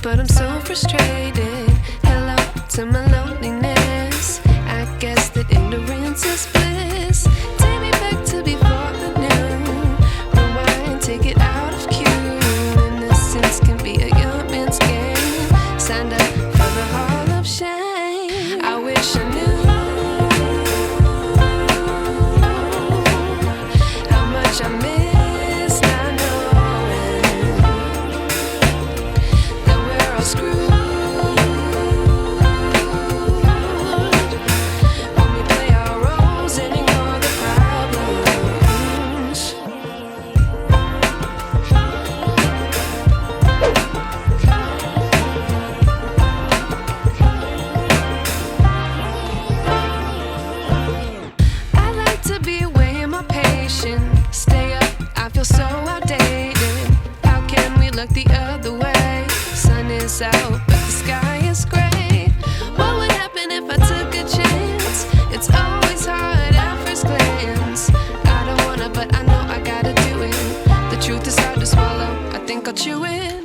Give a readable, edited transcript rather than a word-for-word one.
But I'm so frustrated. Hello to my loneliness. I guess that ignorance is bliss. Take me back to before I knew. Rewind, take it out of cue. Innocence can be a young man's game. Signed up for the hall of shame. I wish I knew how much I missed. I know that we're all screwed when we play our roles and ignore the problems. I like to be away in my patience. Stay up, I feel so outdated. How can we look the other way? Sun is out, but the sky is gray. What would happen if I took a chance? It's always hard at first glance. I don't wanna, but I know I gotta do it. The truth is hard to swallow, I think I'll chew it.